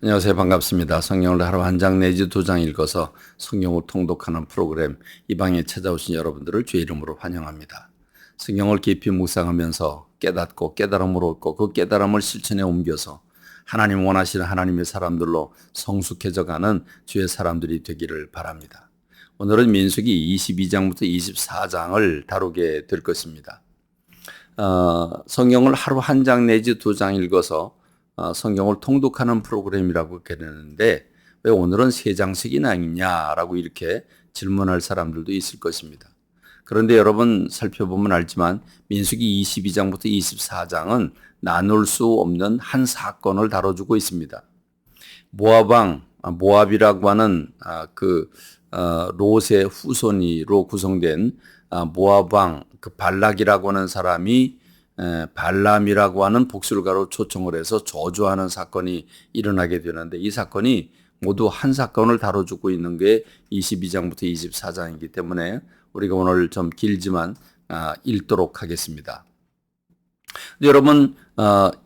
안녕하세요. 반갑습니다. 성경을 하루 한 장 내지 두 장 읽어서 성경을 통독하는 프로그램 이 방에 찾아오신 여러분들을 주의 이름으로 환영합니다. 성경을 깊이 묵상하면서 깨닫고 깨달음을 얻고 그 깨달음을 실천에 옮겨서 하나님 원하시는 하나님의 사람들로 성숙해져 가는 주의 사람들이 되기를 바랍니다. 오늘은 민수기 22장부터 24장을 다루게 될 것입니다. 성경을 하루 한 장 내지 두 장 읽어서 성경을 통독하는 프로그램이라고 그랬는데 왜 오늘은 세 장씩이나 읽냐라고 이렇게 질문할 사람들도 있을 것입니다. 그런데 여러분 살펴보면 알지만 민수기 22장부터 24장은 나눌 수 없는 한 사건을 다뤄주고 있습니다. 모압이라고 하는 롯의 후손으로 구성된 모압 왕 그 발락이라고 하는 사람이 발람이라고 하는 복술가로 초청을 해서 저주하는 사건이 일어나게 되는데 이 사건이 모두 한 사건을 다뤄주고 있는 게 22장부터 24장이기 때문에 우리가 오늘 좀 길지만 읽도록 하겠습니다. 여러분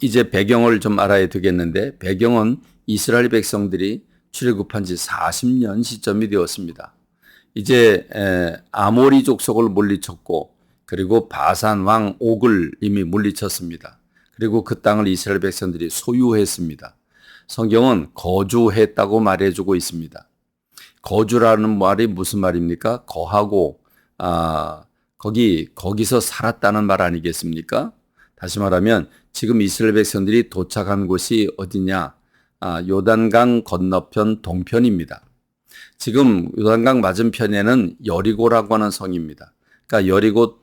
이제 배경을 좀 알아야 되겠는데 배경은 이스라엘 백성들이 출애굽한 지 40년 시점이 되었습니다. 이제 아모리 족속을 물리쳤고 그리고 바산 왕 옥을 이미 물리쳤습니다. 그리고 그 땅을 이스라엘 백성들이 소유했습니다. 성경은 거주했다고 말해주고 있습니다. 거주라는 말이 무슨 말입니까? 거하고 거기서 살았다는 말 아니겠습니까? 다시 말하면 지금 이스라엘 백성들이 도착한 곳이 어디냐? 요단강 건너편 동편입니다. 지금 요단강 맞은편에는 여리고라고 하는 성입니다. 그러니까 여리고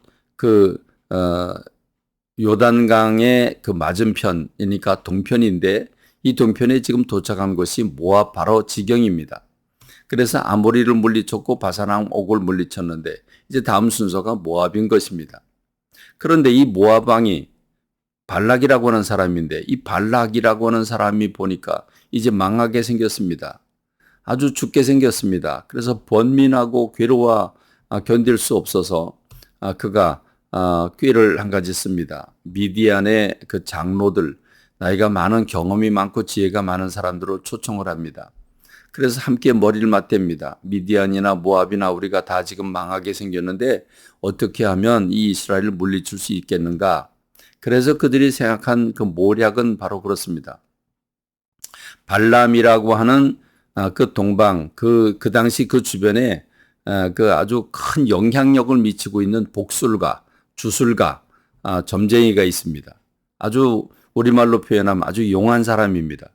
요단강의 그 맞은편이니까 동편인데 이 동편에 지금 도착한 곳이 모압 바로 지경입니다. 그래서 아모리를 물리쳤고 바산왕 옥을 물리쳤는데 이제 다음 순서가 모압인 것입니다. 그런데 이 모압 왕이 발락이라고 하는 사람인데 이 발락이라고 하는 사람이 보니까 이제 망하게 생겼습니다. 아주 죽게 생겼습니다. 그래서 번민하고 괴로워 견딜 수 없어서 그가 꾀를 한 가지 씁니다. 미디안의 그 장로들, 나이가 많은 경험이 많고 지혜가 많은 사람들을 초청을 합니다. 그래서 함께 머리를 맞댑니다. 미디안이나 모압이나 우리가 다 지금 망하게 생겼는데 어떻게 하면 이 이스라엘을 물리칠 수 있겠는가? 그래서 그들이 생각한 그 모략은 바로 그렇습니다. 발람이라고 하는 그 동방, 그 당시 그 주변에 그 아주 큰 영향력을 미치고 있는 복술가, 주술가, 점쟁이가 있습니다. 아주 우리말로 표현하면 아주 용한 사람입니다.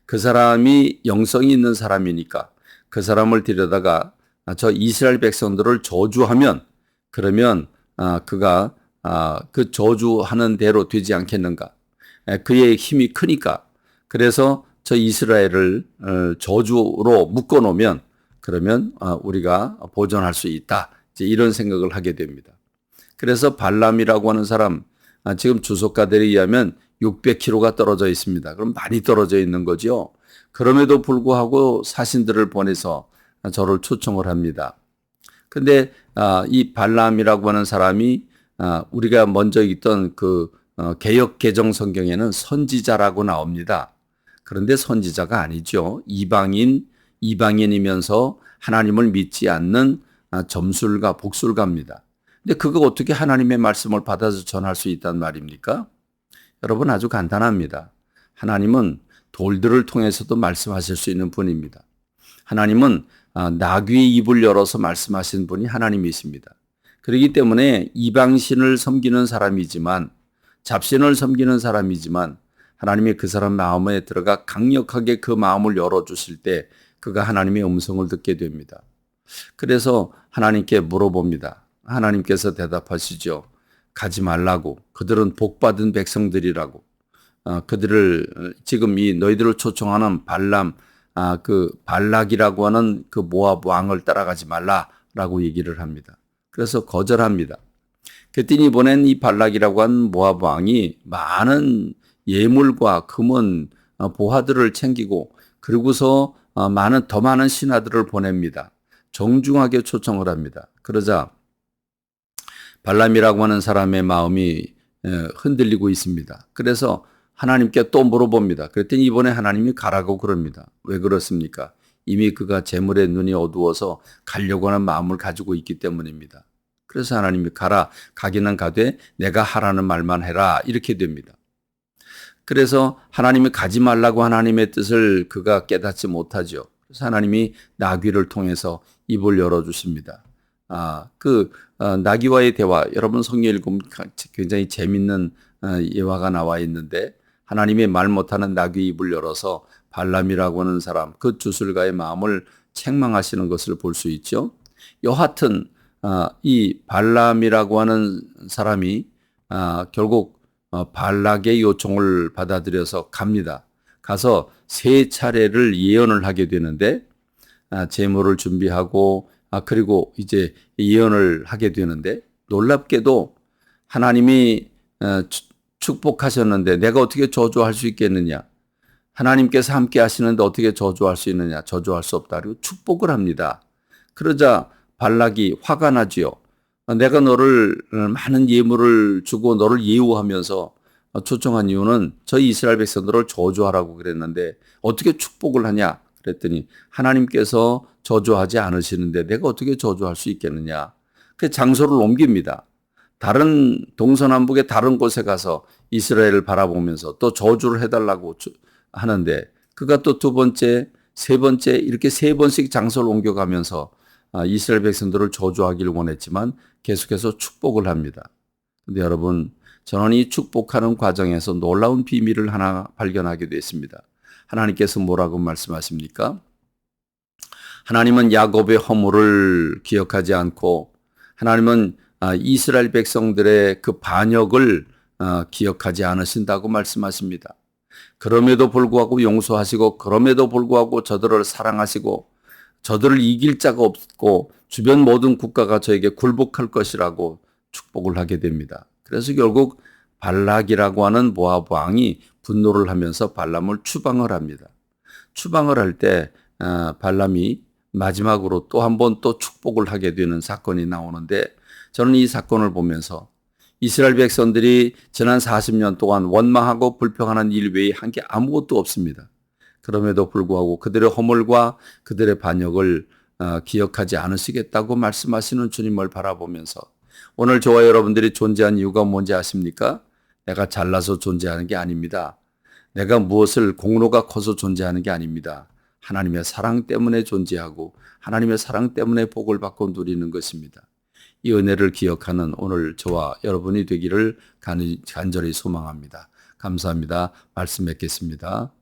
그 사람이 영성이 있는 사람이니까 그 사람을 데려다가 저 이스라엘 백성들을 저주하면 그러면 그가 그 저주하는 대로 되지 않겠는가. 그의 힘이 크니까 그래서 저 이스라엘을 저주로 묶어놓으면 그러면 우리가 보존할 수 있다. 이제 이런 생각을 하게 됩니다. 그래서 발람이라고 하는 사람 지금 주석가들에 의하면 600km가 떨어져 있습니다. 그럼 많이 떨어져 있는 거죠. 그럼에도 불구하고 사신들을 보내서 저를 초청을 합니다. 근데 이 발람이라고 하는 사람이 우리가 먼저 읽던 그 개역 개정 성경에는 선지자라고 나옵니다. 그런데 선지자가 아니죠. 이방인이면서 하나님을 믿지 않는 점술가, 복술가입니다. 근데 그거 어떻게 하나님의 말씀을 받아서 전할 수 있단 말입니까? 여러분 아주 간단합니다. 하나님은 돌들을 통해서도 말씀하실 수 있는 분입니다. 하나님은 나귀의 입을 열어서 말씀하신 분이 하나님이십니다. 그렇기 때문에 이방신을 섬기는 사람이지만 잡신을 섬기는 사람이지만 하나님이 그 사람 마음에 들어가 강력하게 그 마음을 열어주실 때 그가 하나님의 음성을 듣게 됩니다. 그래서 하나님께 물어봅니다. 하나님께서 대답하시죠. 가지 말라고. 그들은 복받은 백성들이라고. 그들을 지금 이 너희들을 초청하는 그 발락이라고 하는 그 모압 왕을 따라가지 말라라고 얘기를 합니다. 그래서 거절합니다. 그랬더니 이번엔 이 발락이라고 하는 모압 왕이 많은 예물과 금은 보화들을 챙기고 그리고서 더 많은 신하들을 보냅니다. 정중하게 초청을 합니다. 그러자 발람이라고 하는 사람의 마음이 흔들리고 있습니다. 그래서 하나님께 또 물어봅니다. 그랬더니 이번에 하나님이 가라고 그럽니다. 왜 그렇습니까? 이미 그가 재물에 눈이 어두워서 가려고 하는 마음을 가지고 있기 때문입니다. 그래서 하나님이 가라, 가기는 가되 내가 하라는 말만 해라, 이렇게 됩니다. 그래서 하나님이 가지 말라고 하나님의 뜻을 그가 깨닫지 못하죠. 그래서 하나님이 나귀를 통해서 입을 열어주십니다. 나귀와의 대화, 여러분 성경 읽으면 굉장히 재밌는 예화가 나와 있는데, 하나님이 말 못하는 나귀 입을 열어서 발람이라고 하는 사람, 그 주술가의 마음을 책망하시는 것을 볼 수 있죠. 여하튼 이 발람이라고 하는 사람이 결국 발락의 요청을 받아들여서 갑니다. 가서 세 차례를 예언을 하게 되는데, 제물을 준비하고 그리고 이제 예언을 하게 되는데, 놀랍게도 하나님이 축복하셨는데 내가 어떻게 저주할 수 있겠느냐? 하나님께서 함께 하시는데 어떻게 저주할 수 있느냐? 저주할 수 없다. 그리고 축복을 합니다. 그러자 발락이 화가 나지요. 내가 너를 많은 예물을 주고 너를 예우하면서 초청한 이유는 저희 이스라엘 백성들을 저주하라고 그랬는데 어떻게 축복을 하냐? 그랬더니 하나님께서 저주하지 않으시는데 내가 어떻게 저주할 수 있겠느냐? 그 장소를 옮깁니다. 다른 동서남북의 다른 곳에 가서 이스라엘을 바라보면서 또 저주를 해달라고 하는데, 그가 또 두 번째, 세 번째 이렇게 세 번씩 장소를 옮겨가면서 이스라엘 백성들을 저주하기를 원했지만 계속해서 축복을 합니다. 근데 여러분, 저는 이 축복하는 과정에서 놀라운 비밀을 하나 발견하게 됐습니다. 하나님께서 뭐라고 말씀하십니까? 하나님은 야곱의 허물을 기억하지 않고, 하나님은 이스라엘 백성들의 그 반역을 기억하지 않으신다고 말씀하십니다. 그럼에도 불구하고 용서하시고, 그럼에도 불구하고 저들을 사랑하시고, 저들을 이길 자가 없고 주변 모든 국가가 저에게 굴복할 것이라고 축복을 하게 됩니다. 그래서 결국 발락이라고 하는 모압 왕이 분노를 하면서 발람을 추방을 합니다. 추방을 할 때 발람이 마지막으로 또 한 번 또 축복을 하게 되는 사건이 나오는데, 저는 이 사건을 보면서 이스라엘 백성들이 지난 40년 동안 원망하고 불평하는 일 외에 한 게 아무것도 없습니다. 그럼에도 불구하고 그들의 허물과 그들의 반역을 기억하지 않으시겠다고 말씀하시는 주님을 바라보면서, 오늘 저와 여러분들이 존재한 이유가 뭔지 아십니까? 내가 잘나서 존재하는 게 아닙니다. 내가 무엇을 공로가 커서 존재하는 게 아닙니다. 하나님의 사랑 때문에 존재하고 하나님의 사랑 때문에 복을 받고 누리는 것입니다. 이 은혜를 기억하는 오늘 저와 여러분이 되기를 간절히 소망합니다. 감사합니다. 말씀 맺겠습니다.